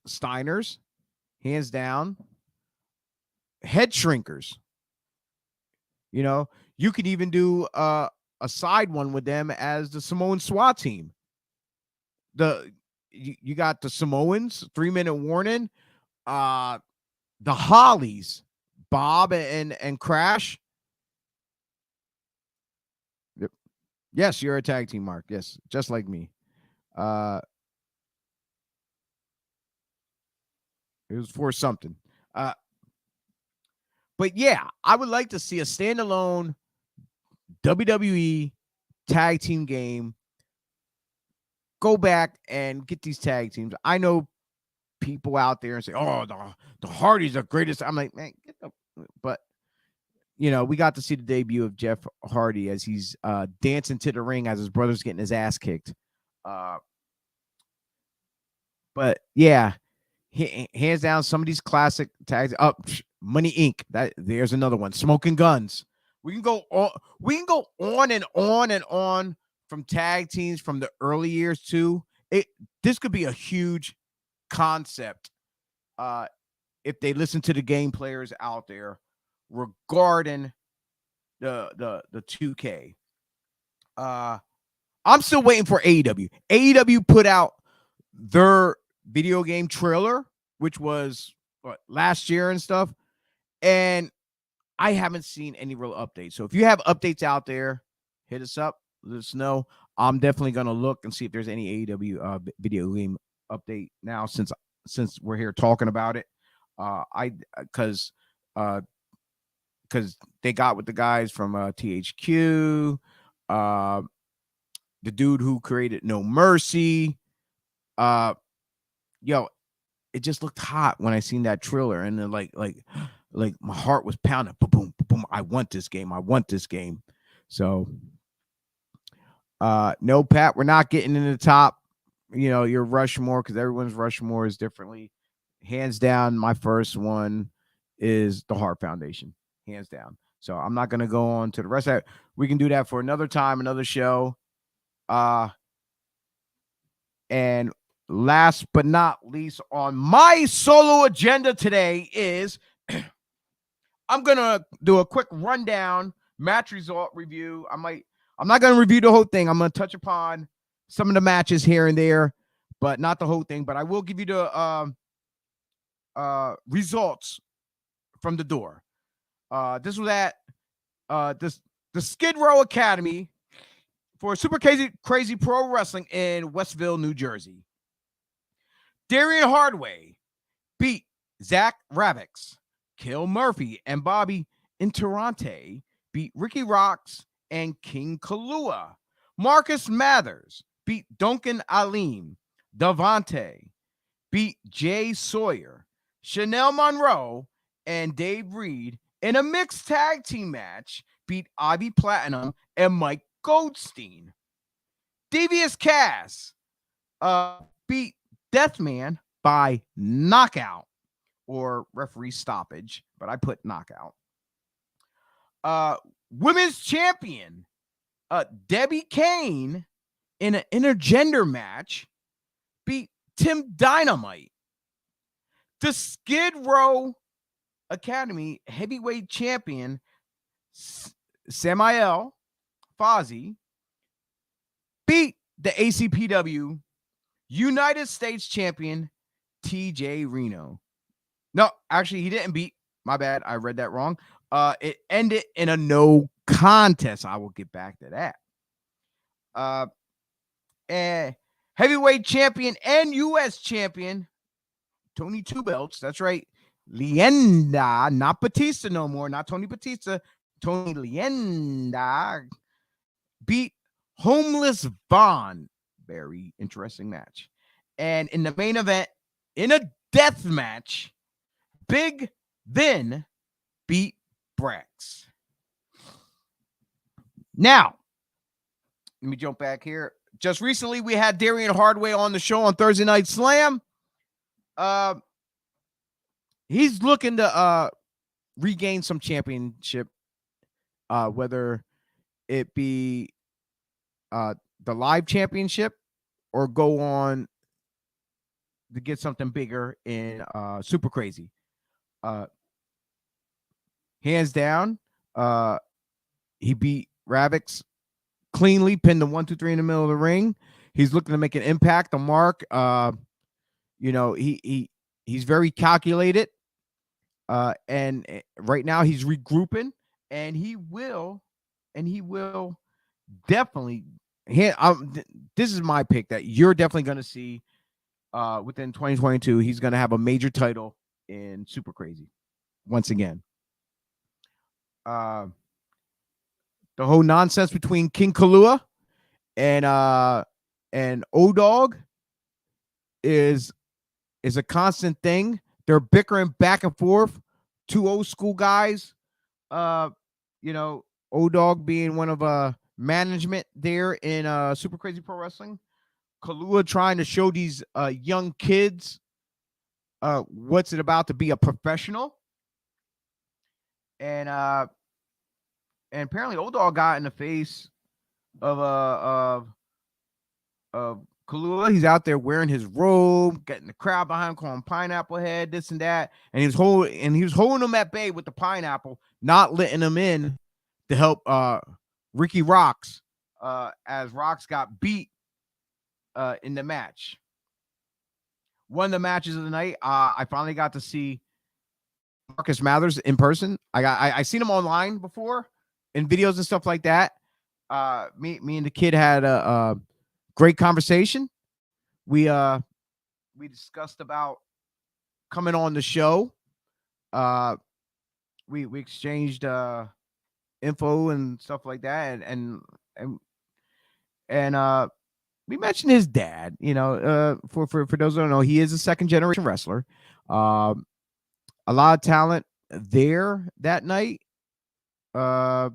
Steiners, hands down. Head Shrinkers. You could even do a side one with them as the Samoan SWAT team. You got the Samoans, 3-minute warning. The Hollies, Bob and Crash. Yep. Yes, you're a tag team, Mark. Yes, just like me. It was for something. But yeah, I would like to see a standalone WWE tag team game. Go back and get these tag teams. I know people out there and say, "Oh, the Hardys are greatest." I'm like, man, but we got to see the debut of Jeff Hardy as he's dancing to the ring as his brother's getting his ass kicked. But yeah, hands down, some of these classic tags. Money Inc. There's another one. Smoking Guns. We can go on and on and on from tag teams from the early years too. This could be a huge concept if they listen to the game players out there regarding the 2K. I'm still waiting for AEW. AEW put out their video game trailer, which was last year and stuff, and I haven't seen any real updates. So if you have updates out there, hit us up. Let us know. I'm definitely gonna look and see if there's any AEW video game update now since we're here talking about it. Because they got with the guys from THQ, the dude who created No Mercy. It just looked hot when I seen that trailer, and then like my heart was pounding. Boom, boom, boom. I want this game. So, no, Pat, we're not getting in the top. Your Rushmore, because everyone's Rushmore is differently. Hands down, my first one is the Hart Foundation. Hands down. So I'm not going to go on to the rest of it. We can do that for another time, another show. And last but not least on my solo agenda today is I'm going to do a quick rundown match result review. I'm not going to review the whole thing. I'm going to touch upon some of the matches here and there, but not the whole thing. But I will give you the results from the door. This was at the Skid Row Academy for Super Crazy Pro Wrestling in Westville, New Jersey. Darian Hardway beat Zach Ravix. Kill Murphy and Bobby Interante beat Ricky Rocks and King Kalua. Marcus Mathers beat Duncan Alim. Davante beat Jay Sawyer. Chanel Monroe and Dave Reed in a mixed tag team match beat Ivy Platinum and Mike Goldstein. Devious Cass beat Deathman by knockout or referee stoppage, but I put knockout. Women's champion Debbie Kane in an intergender match beat Tim Dynamite. The Skid Row Academy heavyweight champion Samael Fozzy beat the ACPW United States champion TJ Reno. No, actually, he didn't beat. My bad. I read that wrong. It ended in a no contest. I will get back to that. And heavyweight champion and U.S. champion Tony Two Belts. That's right. Leenda, not Batista no more. Not Tony Batista. Tony Leenda beat Homeless Vaughn. Very interesting match. And in the main event, in a death match, Big Vin beat Brax. Now, let me jump back here. Just recently, we had Darian Hardway on the show on Thursday Night Slam. He's looking to regain some championship, whether it be the live championship or go on to get something bigger in Super Crazy. Hands down, he beat Ravix cleanly, pinned him 1, 2, 3 in the middle of the ring. He's looking to make an impact on Mark. He's very calculated. And right now he's regrouping, and he will definitely. This is my pick that you're definitely going to see within 2022. He's going to have a major title in Super Crazy once again. The whole nonsense between King Kalua and O-Dog is is a constant thing. They're bickering back and forth. Two old school guys. You know, O-Dog being one of management there in Super Crazy Pro Wrestling. Kalua trying to show these young kids what's it about to be a professional. And apparently O-Dog got in the face of Kalua. He's out there wearing his robe, getting the crowd behind him, calling Pineapple Head, this and that. And he was holding him at bay with the pineapple, not letting him in to help Ricky Rocks as Rocks got beat in the match. One of the matches of the night, I finally got to see Marcus Mathers in person. I seen him online before in videos and stuff like that. Me and the kid had a great conversation. We discussed about coming on the show. We exchanged info and stuff like that, and we mentioned his dad. You know, for those who don't know, he is a second generation wrestler. A lot of talent there that night. I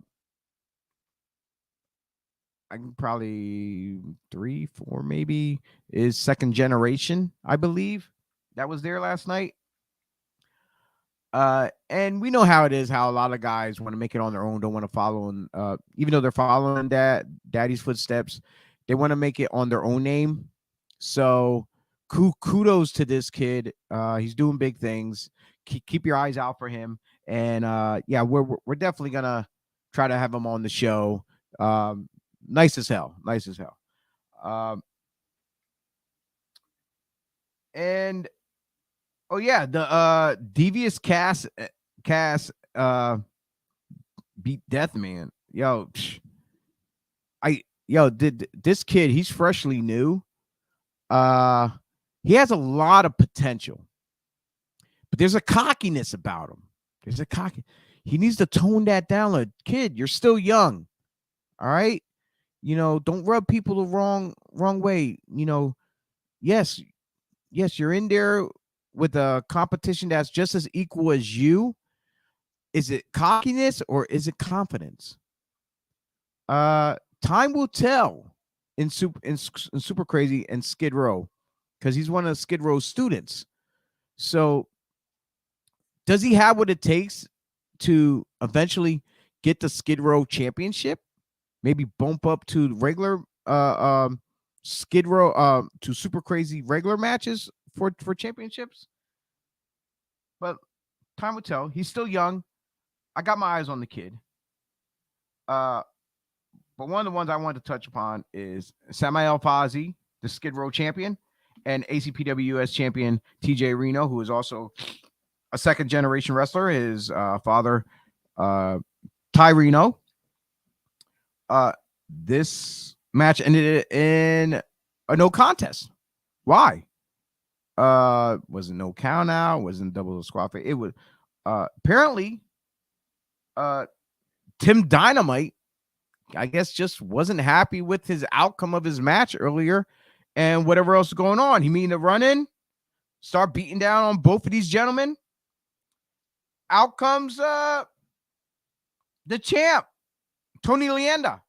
can probably 3, 4 maybe is second generation, I believe, that was there last night. And we know how it is, how a lot of guys want to make it on their own, don't want to follow, and even though they're following daddy's footsteps, they want to make it on their own name. So kudos to this kid. He's doing big things. Keep your eyes out for him. And yeah, we're definitely gonna try to have him on the show. Nice as hell. And oh yeah, the Devious Cass beat Deathman. This kid, he's freshly new. He has a lot of potential, but there's a cockiness about him. He needs to tone that down. Like, kid, you're still young. All right. You know, don't rub people the wrong way. You know, yes, you're in there with a competition that's just as equal as you. Is it cockiness or is it confidence? Time will tell in Super Crazy and Skid Row, because he's one of Skid Row's students. So does he have what it takes to eventually get the Skid Row championship? Maybe bump up to regular Skid Row to Super Crazy regular matches for championships? But time will tell. He's still young. I got my eyes on the kid. But one of the ones I wanted to touch upon is Samael Fozzy, the Skid Row champion, and ACPW US champion TJ Reno, who is also a second generation wrestler. His father, Ty Reno. This match ended in a no contest. Why? Wasn't no count out, wasn't double squat. It was apparently Tim Dynamite, I guess, just wasn't happy with his outcome of his match earlier and whatever else is going on. He mean to run in, start beating down on both of these gentlemen. Out comes the champ, Tony Leanda.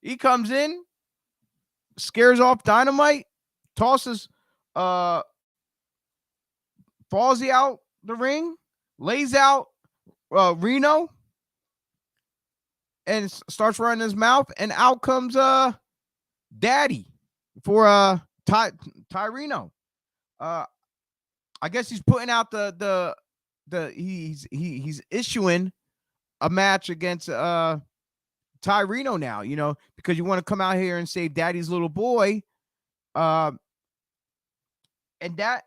He comes in, scares off Dynamite, tosses Fallsy out the ring, lays out Reno, and starts running his mouth, and out comes Daddy for Ty Reno. I guess he's putting out he's issuing a match against Ty Reno now, you know, because you want to come out here and save Daddy's little boy. And that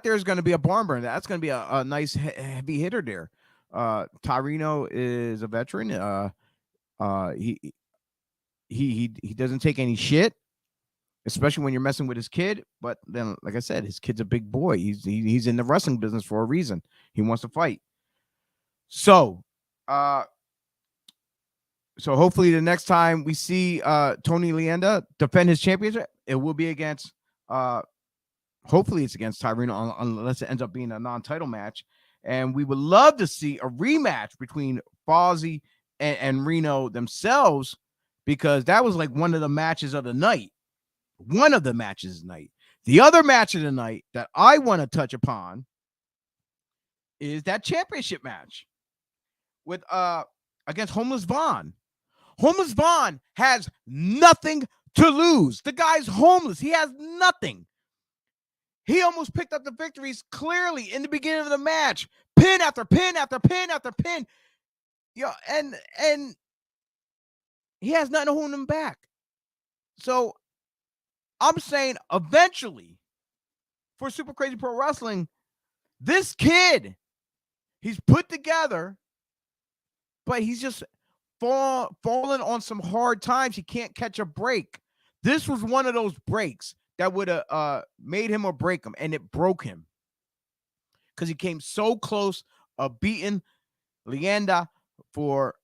there's going to be a barn burner. That's going to be a nice heavy hitter there. Ty Reno is a veteran. He doesn't take any shit, especially when you're messing with his kid. But then, like I said, his kid's a big boy. He's in the wrestling business for a reason. He wants to fight. So hopefully the next time we see Tony Leanda defend his championship, it will be against hopefully it's against Tyreno, unless it ends up being a non-title match. And we would love to see a rematch between Fozzy and Reno themselves, because that was like one of the matches of the night. One of the matches of the night. The other match of the night that I want to touch upon is that championship match with against Homeless Vaughn. Homeless Vaughn has nothing to lose. The guy's homeless. He has nothing. He almost picked up the victories clearly in the beginning of the match. Pin after pin after pin after pin. And he has nothing holding him back. So I'm saying eventually for Super Crazy Pro Wrestling, this kid, he's put together, but he's just fallen on some hard times. He can't catch a break. This was one of those breaks that would have made him or break him, and it broke him because he came so close of beating Leanda for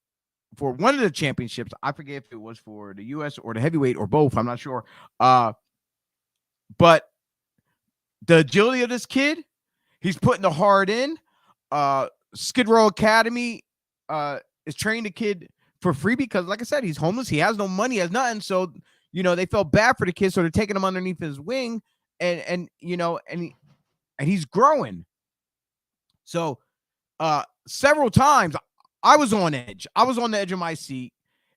one of the championships. I forget if it was for the U.S. or the heavyweight or both. I'm not sure. But the agility of this kid, he's putting the heart in. Skid Row Academy is training the kid for free because, like I said, he's homeless. He has no money, he has nothing. So, they felt bad for the kid, so they're taking him underneath his wing, and he's growing. So, several times I was on edge. I was on the edge of my seat,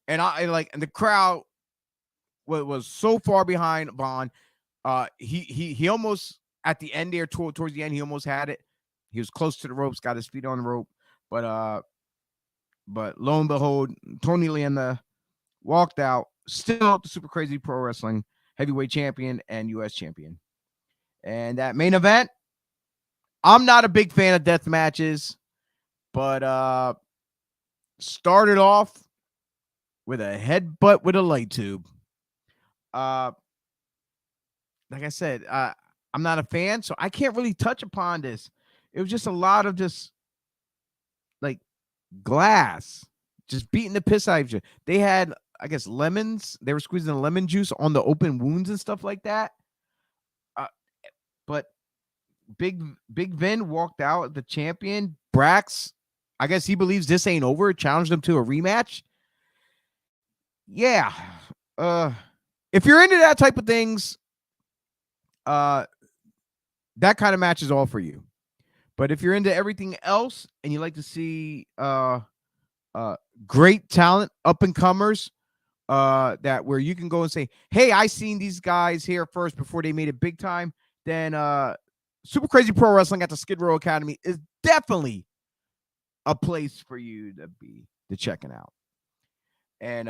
and and the crowd was so far behind Vaughn. He almost at the end there, towards the end, he almost had it. He was close to the ropes, got his feet on the rope, but lo and behold, Tony Leanda walked out, still the Super Crazy Pro Wrestling heavyweight champion and U.S. champion. And that main event, I'm not a big fan of death matches, but started off with a headbutt with a light tube. Like I said, I'm not a fan, so I can't really touch upon this. It was just a lot of just like glass, just beating the piss out of you. They had, I guess, lemons. They were squeezing the lemon juice on the open wounds and stuff like that. But Big Vin walked out the champion. Brax, I guess he believes this ain't over. Challenged him to a rematch. Yeah. If you're into that type of things, that kind of match is all for you. But if you're into everything else and you like to see great talent, up and comers, that where you can go and say, hey, I seen these guys here first before they made it big time, then Super Crazy Pro Wrestling at the Skid Row Academy is definitely a place for you to checking out. And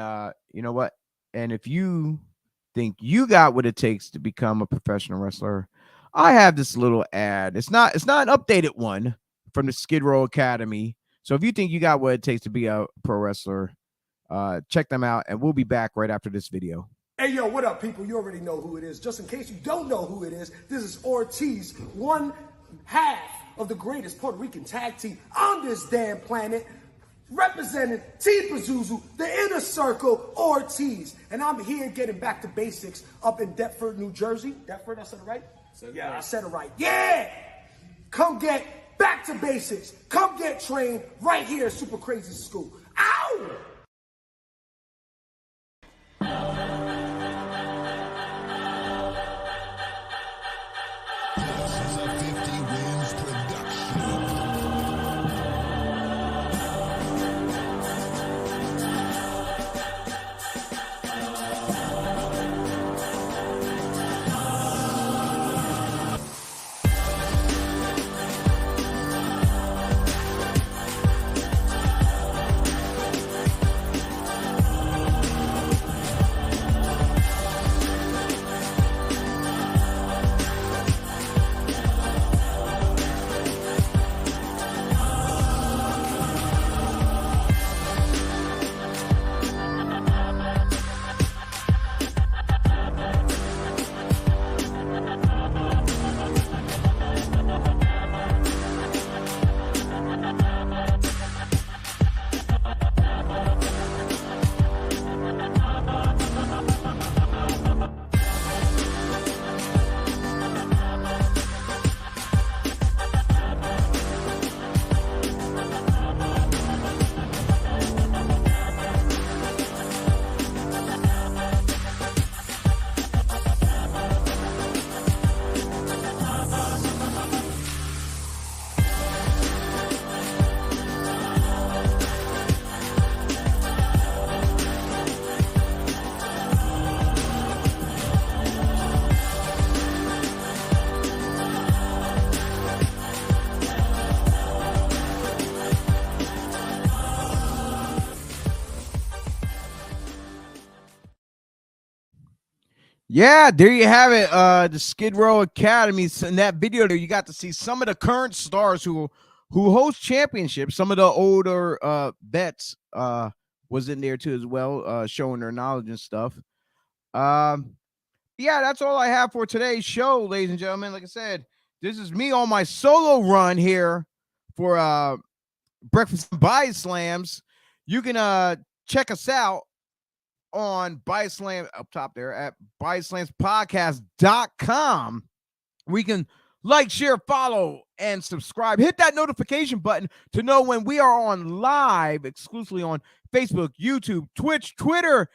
you know what? And if you think you got what it takes to become a professional wrestler, I have this little ad. It's not an updated one from the Skid Row Academy. So if you think you got what it takes to be a pro wrestler, check them out, and we'll be back right after this video. Hey, yo, what up, people? You already know who it is. Just in case you don't know who it is, this is Ortiz, one half of the greatest Puerto Rican tag team on this damn planet, representing Team Pazuzu, the Inner Circle, Ortiz. And I'm here getting back to basics up in Deptford, New Jersey. Deptford, I said it right? I said it right. Yeah! Come get back to basics. Come get trained right here at Super Crazy School. Ow! Yeah, there you have it. The Skid Row Academy. In that video there, you got to see some of the current stars who host championships. Some of the older vets was in there too as well, showing their knowledge and stuff. Yeah, that's all I have for today's show, ladies and gentlemen. Like I said, this is me on my solo run here for Breakfast and BodySlams. You can check us out on BodySlam up top there at BodySlamsPodcast.com. We can like, share, follow, and subscribe. Hit that notification button to know when we are on live exclusively on Facebook, YouTube, Twitch, Twitter,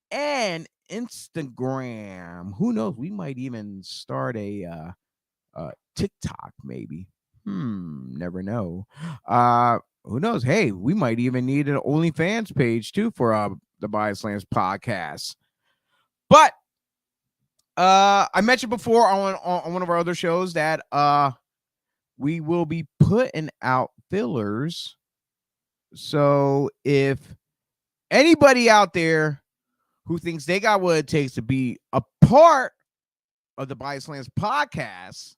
and Instagram. Who knows? We might even start a TikTok, maybe. Never know. Who knows? Hey, we might even need an OnlyFans page too for the BodySlams podcast. But I mentioned before on one of our other shows that we will be putting out fillers. So if anybody out there who thinks they got what it takes to be a part of the BodySlams podcast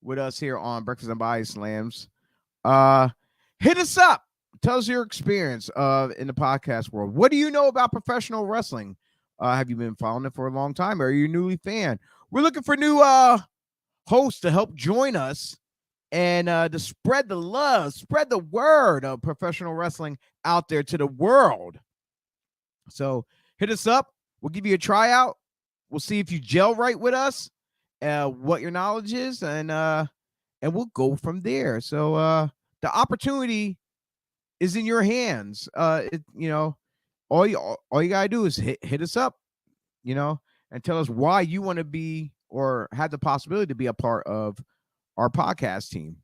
with us here on Breakfast and BodySlams, hit us up. Tell us your experience in the podcast world. What do you know about professional wrestling? Have you been following it for a long time, or are you a newly fan? We're looking for new hosts to help join us and to spread the love, spread the word of professional wrestling out there to the world. So hit us up. We'll give you a tryout. We'll see if you gel right with us, what your knowledge is, and we'll go from there. So the opportunity is in your hands. All you gotta do is hit us up, and tell us why you want to be or have the possibility to be a part of our podcast team.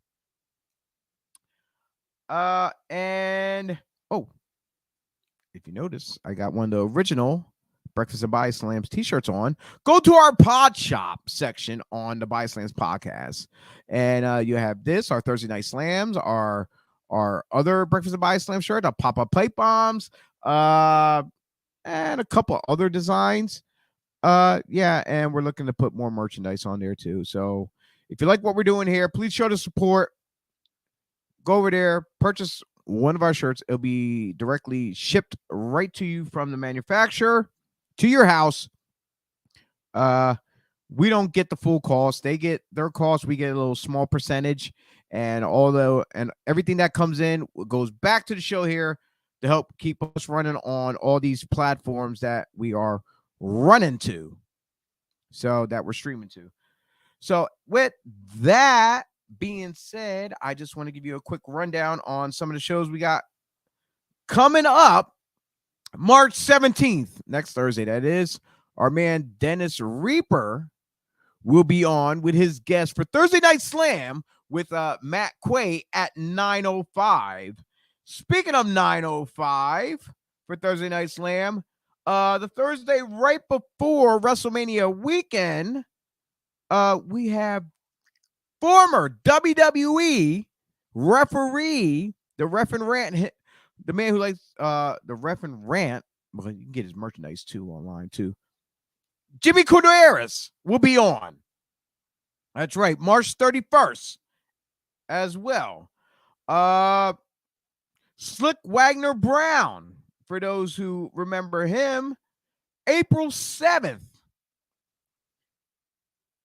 And if you notice, I got one of the original Breakfast and BodySlams t-shirts on. Go to our pod shop section on the BodySlams podcast, and you have this, our Thursday Night Slams, our other Breakfast and BodySlams shirt, our pop-up plate bombs, and a couple other designs. Yeah, and we're looking to put more merchandise on there too. So if you like what we're doing here, please show the support. Go over there, purchase one of our shirts. It'll be directly shipped right to you from the manufacturer to your house. We don't get the full cost. They get their cost. We get a little small percentage, and everything that comes in goes back to the show here to help keep us running on all these platforms that we are running to, so that we're streaming to. So with that being said, I just want to give you a quick rundown on some of the shows we got coming up. March 17th, next Thursday, that is, our man Dennis Reaper will be on with his guest for Thursday Night Slam with Matt Quay at 9:05. Speaking of 9:05 for Thursday Night Slam, the Thursday right before WrestleMania weekend, we have former WWE referee, the Ref and Rant, the man who likes the Ref and Rant. Well, you can get his merchandise too online too. Jimmy Corderas will be on. That's right, March 31st as well. Slick Wagner Brown, for those who remember him, April 7th.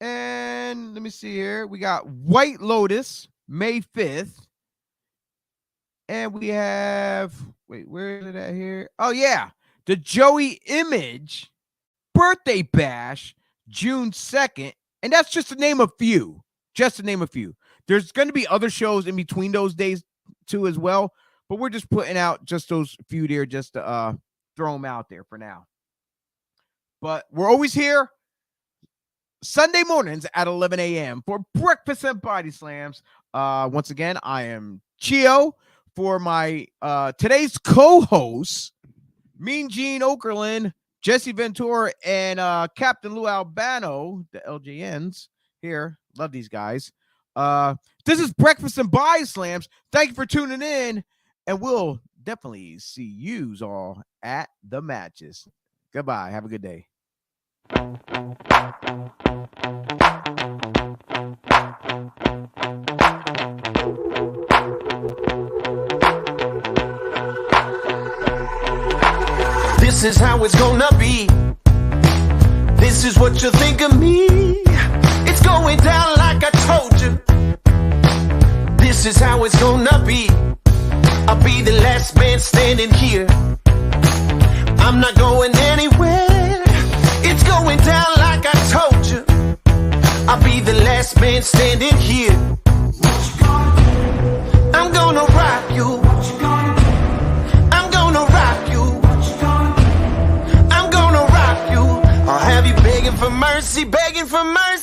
And let me see here. We got White Lotus, May 5th. And we have, where is it at here? Oh, yeah. The Joey Image Birthday Bash, June 2nd. And that's just to name a few. Just to name a few. There's going to be other shows in between those days, too, as well. But we're just putting out just those few there just to throw them out there for now. But we're always here Sunday mornings at 11 a.m. for Breakfast and BodySlams. Once again, I am Chio. For my today's co-hosts, Mean Gene Okerlund, Jesse Ventura, and Captain Lou Albano, the LJNs here. Love these guys. This is Breakfast and BodySlams. Thank you for tuning in, and we'll definitely see yous all at the matches. Goodbye. Have a good day. This is how it's gonna be. This is what you think of me. It's going down like I told you. This is how it's gonna be. I'll be the last man standing here. I'm not going anywhere. It's going down like I told you. I'll be the last man standing here. I'm gonna rock you. I'm gonna rock you. I'm gonna rock you. I'll have you begging for mercy, begging for mercy.